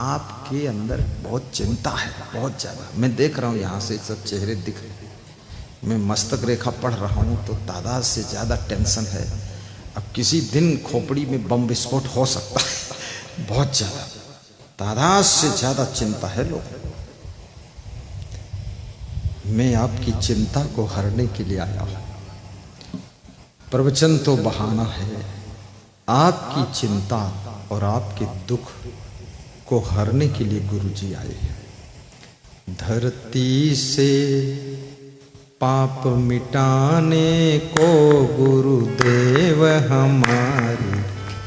आपके अंदर बहुत चिंता है, बहुत ज्यादा। मैं देख रहा हूं यहां से सब चेहरे दिख रहे हैं। मैं मस्तक रेखा पढ़ रहा हूं तो तादाद से ज्यादा टेंशन है। अब किसी दिन खोपड़ी में बम विस्फोट हो सकता है, बहुत ज्यादा तादाद से ज्यादा चिंता है लोग। मैं आपकी चिंता को हरने के लिए आया हूं। प्रवचन तो बहाना है, आपकी चिंता और आपके दुख को हरने के लिए गुरुजी आए हैं। धरती से पाप मिटाने को गुरुदेव हमारे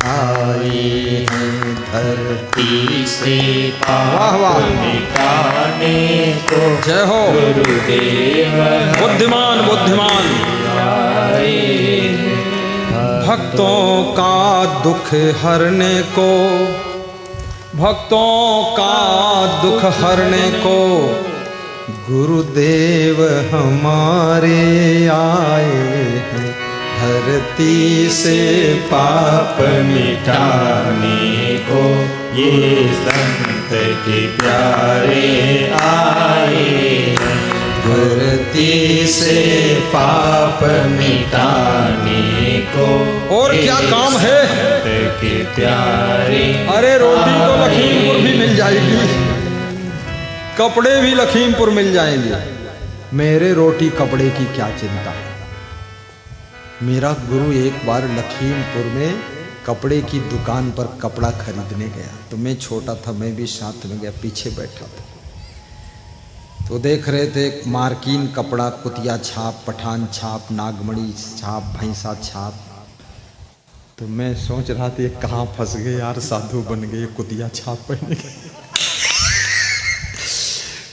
आए हैं। धरती से पाप मिटाने को जय हो गुरुदेव बुद्धिमान बुद्धिमान आए हैं। भक्तों का दुख हरने को, भक्तों का दुख हरने को गुरुदेव हमारे आए हैं। धरती से पाप मिटाने को ये संत के प्यारे आए हैं। धरती से पाप मिटाने को और क्या काम है के प्यारे। अरे रोटी तो लखीमपुर भी मिल जाएगी, कपड़े भी लखीमपुर मिल जाएंगे। मेरे रोटी कपड़े की क्या चिंता है। मेरा गुरु एक बार लखीमपुर में कपड़े की दुकान पर कपड़ा खरीदने गया तो मैं छोटा था, मैं भी साथ में गया, पीछे बैठा था। तो देख रहे थे मार्किन कपड़ा, कुतिया छाप, पठान छाप, नागमणि छाप, भैंसा छाप। तो मैं सोच रहा था कहाँ फंस गए यार, साधु बन गए, कुतिया छाप पहने गए।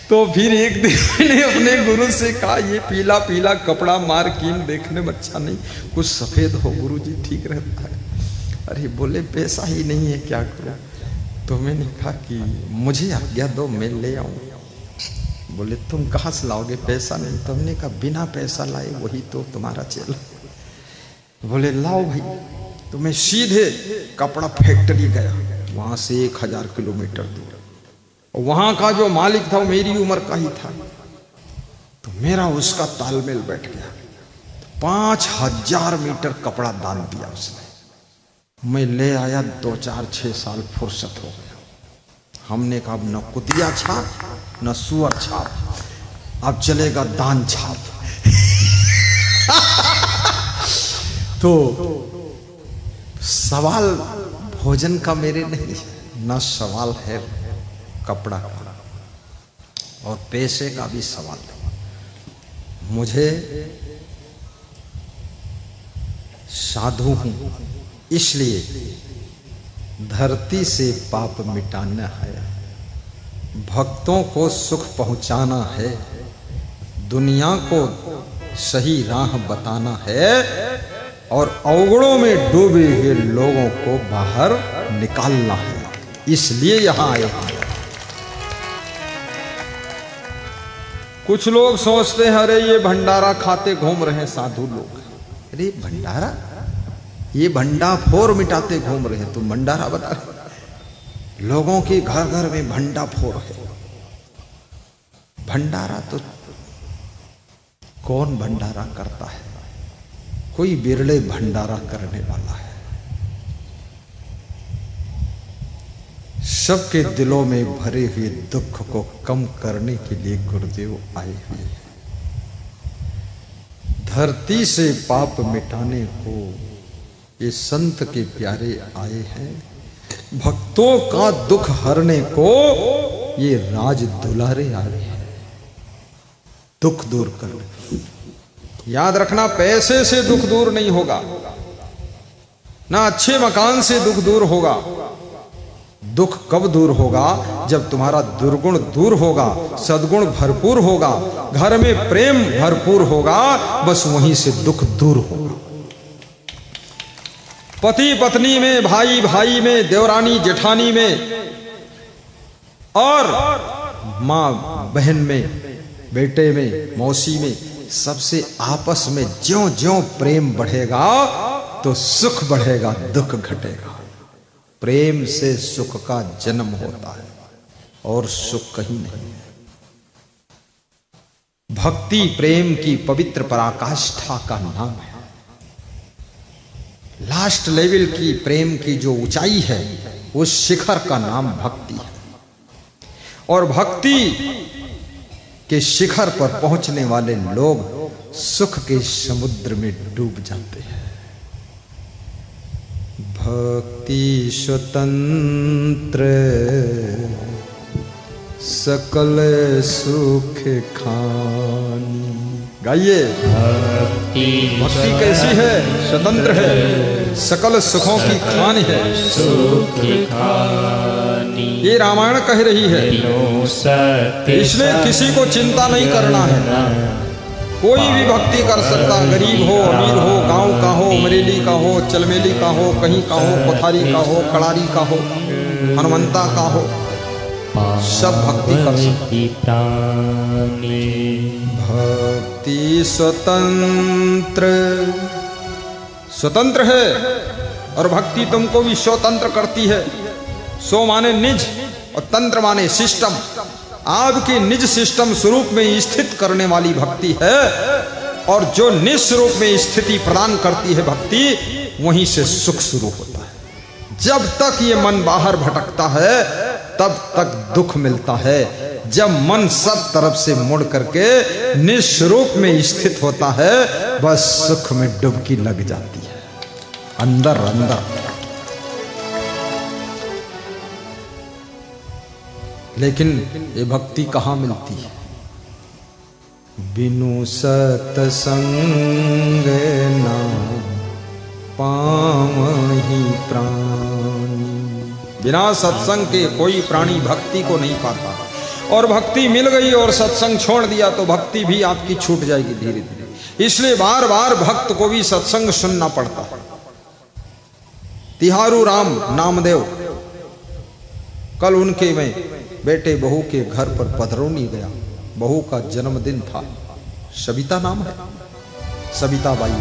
तो फिर एक दिन मैंने अपने गुरु से कहा ये पीला पीला कपड़ा मार्किन देखने में अच्छा नहीं, कुछ सफेद हो गुरुजी ठीक रहता है। अरे बोले पैसा ही नहीं है, क्या करूं। तो मैंने कहा कि मुझे आज्ञा दो, मैं ले आऊं। बोले तुम कहाँ से लाओगे, पैसा नहीं। तो हमने कहा बिना पैसा लाए वही तो तुम्हारा चेला। बोले लाओ भाई। तो मैं सीधे कपड़ा फैक्ट्री गया, वहां से 1000 किलोमीटर दूर। वहां का जो मालिक था वो मेरी उम्र का ही था, तो मेरा उसका तालमेल बैठ गया। 5000 मीटर कपड़ा दान दिया उसने। मैं ले आया, 2 4 6 साल फुर्सत हो गया। हमने कहा अब न कुतिया छाप न सुअर छाप, अब चलेगा दान छाप। तो सवाल भोजन का मेरे नहीं है, न सवाल है कपड़ा का, और पैसे का भी सवाल नहीं। मुझे साधु हूं इसलिए धरती से पाप मिटाना है, भक्तों को सुख पहुंचाना है, दुनिया को सही राह बताना है और अवगुणों में डूबे हुए लोगों को बाहर निकालना है, इसलिए यहां आए हैं। कुछ लोग सोचते हैं अरे ये भंडारा खाते घूम रहे हैं साधु लोग। अरे भंडारा, ये भंडाफोर मिटाते घूम रहे हैं, तुम भंडारा बता रहे। लोगों के घर घर में भंडाफोर है। भंडारा तो कौन भंडारा करता है, कोई बिरले भंडारा करने वाला है। सबके दिलों में भरे हुए दुख को कम करने के लिए गुरुदेव आए हुए हैं। धरती से पाप मिटाने को ये संत के प्यारे आए हैं। भक्तों का दुख हरने को ये राज दुलारे आए हैं, दुख दूर करने। याद रखना, पैसे से दुख दूर नहीं होगा, ना अच्छे मकान से दुख दूर होगा। दुख कब दूर होगा, जब तुम्हारा दुर्गुण दूर होगा, सद्गुण भरपूर होगा, घर में प्रेम भरपूर होगा, बस वहीं से दुख दूर होगा। पति पत्नी में, भाई भाई में, देवरानी जेठानी में और मां बहन में, बेटे में, मौसी में, सबसे आपस में ज्यों ज्यों प्रेम बढ़ेगा तो सुख बढ़ेगा, दुख घटेगा। प्रेम से सुख का जन्म होता है। और सुख कहीं नहीं। भक्ति प्रेम की पवित्र पराकाष्ठा का नाम है। लास्ट लेवल की प्रेम की जो ऊंचाई है उस शिखर का नाम भक्ति है। और भक्ति के शिखर पर पहुंचने वाले लोग सुख के समुद्र में डूब जाते हैं। भक्ति स्वतंत्र सकल सुख खानी। गाइए, भक्ति कैसी है? स्वतंत्र है, सकल सुखों की खानी है। ये रामायण कह रही है। इसलिए किसी को चिंता नहीं करना है। कोई भी भक्ति कर सकता, गरीब हो अमीर हो, गांव का हो अमरेली का हो चलमेली का हो, कहीं का हो, कोठारी का हो, कड़ारी का हो, हनुमंता का हो, सब भक्ति कर सकती। भक्ति स्वतंत्र, स्वतंत्र है और भक्ति तुमको भी स्वतंत्र करती है। सो माने निज और तंत्र माने सिस्टम। आपके निज सिस्टम स्वरूप में स्थित करने वाली भक्ति है। और जो निस्वरूप में स्थिति प्रदान करती है भक्ति, वहीं से सुख शुरू होता है। जब तक ये मन बाहर भटकता है तब तक दुख मिलता है। जब मन सब तरफ से मुड़ करके निस्वरूप में स्थित होता है, बस सुख में डुबकी लग जाती है अंदर अंदर। लेकिन ये भक्ति कहाँ मिलती है? बिनु सतसंग ना पावहि प्राणी। बिना सत्संग के कोई प्राणी भक्ति को नहीं पाता। और भक्ति मिल गई और सत्संग छोड़ दिया तो भक्ति भी आपकी छूट जाएगी धीरे धीरे। इसलिए बार बार भक्त को भी सत्संग सुनना पड़ता। तिहारू राम नामदेव, कल उनके में बेटे बहू के घर पर पधरौनी गया। बहू का जन्मदिन था, सविता नाम है, सविता बाई।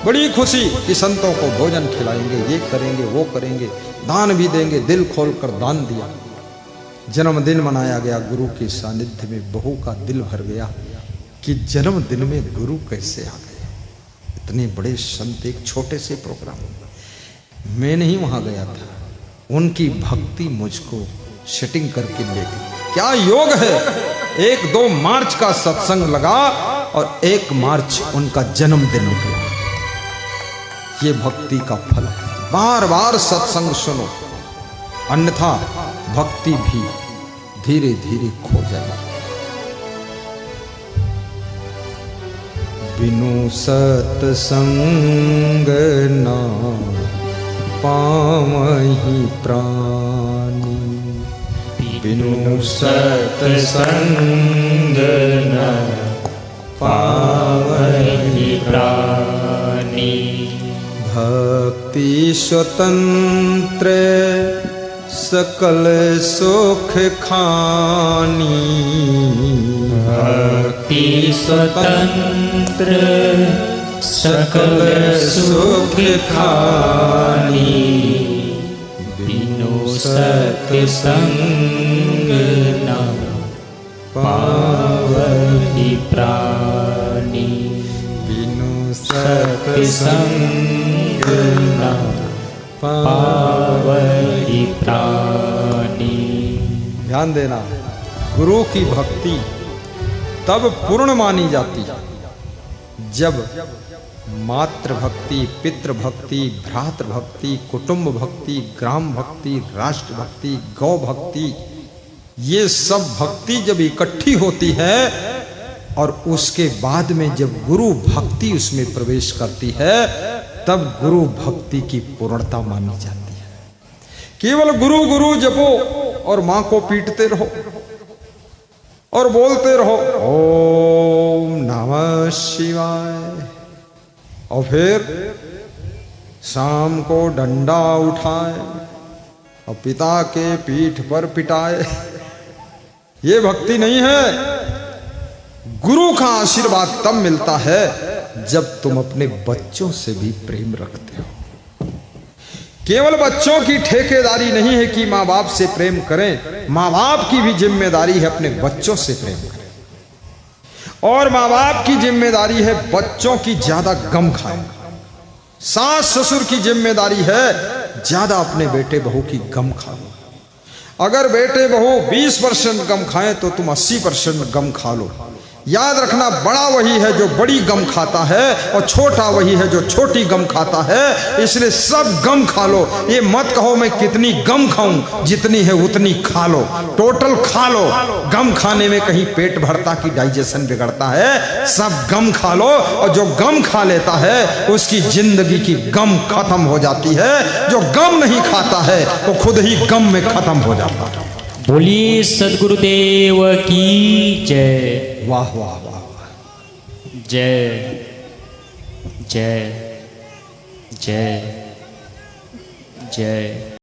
बड़ी खुशी कि संतों को भोजन खिलाएंगे, ये करेंगे वो करेंगे, दान भी देंगे। दिल खोलकर दान दिया। जन्मदिन मनाया गया गुरु के सानिध्य में। बहू का दिल भर गया कि जन्मदिन में गुरु कैसे आ गए। इतने बड़े संत एक छोटे से प्रोग्राम में। मैं नहीं वहां गया था, उनकी भक्ति मुझको सेटिंग करके ले गई। क्या योग है! 1-2 मार्च का सत्संग लगा और 1 मार्च उनका जन्मदिन निकला। ये भक्ति का फल है। बार बार सत्संग सुनो, अन्यथा भक्ति भी धीरे धीरे खो जाएगी। बिनु सत्संग ना पावहि प्राणी। बिनु सत्संग न पावहि प्राणी। भक्ति स्वतंत्र सकल सुख खानी। भक्ति स्वतंत्र सकल सुख खानी। बिनु सत्संग न पावहि प्राणी। बिनु सत्संग न पावहि प्राणी। ध्यान देना, गुरु की भक्ति तब पूर्ण मानी जाती है जब मातृ भक्ति, पितृ भक्ति, भ्रातृ भक्ति, कुटुंब भक्ति, ग्राम भक्ति, राष्ट्र भक्ति, गौ भक्ति, ये सब भक्ति जब इकट्ठी होती है और उसके बाद में जब गुरु भक्ति उसमें प्रवेश करती है, तब गुरु भक्ति की पूर्णता मानी जाती है। केवल गुरु गुरु जपो और मां को पीटते रहो और बोलते रहो ओम नमः शिवाय, और फिर शाम को डंडा उठाए और पिता के पीठ पर पिटाए, ये भक्ति नहीं है। गुरु का आशीर्वाद तब मिलता है जब तुम अपने बच्चों से भी प्रेम रखते हो। केवल बच्चों की ठेकेदारी नहीं है कि माँ बाप से प्रेम करें, माँ बाप की भी जिम्मेदारी है अपने बच्चों से प्रेम करें। और माँ बाप की जिम्मेदारी है बच्चों की ज्यादा गम खाएं। सास ससुर की जिम्मेदारी है ज्यादा अपने बेटे बहू की गम खाओ। अगर बेटे बहू 20% गम खाएं तो तुम 80% गम खा लो। याद रखना, बड़ा वही है जो बड़ी गम खाता है और छोटा वही है जो छोटी गम खाता है। इसलिए सब गम खा लो। ये मत कहो मैं कितनी गम खाऊं, जितनी है उतनी खा लो, टोटल खा लो। गम खाने में कहीं पेट भरता कि डाइजेशन बिगड़ता है? सब गम खा लो। और जो गम खा लेता है उसकी जिंदगी की गम खत्म हो जाती है। जो गम नहीं खाता है वो खुद ही गम में खत्म हो जाता है। बोलिए सद्गुरुदेव की जय। वाह वाह वाह वाह। जय जय जय जय।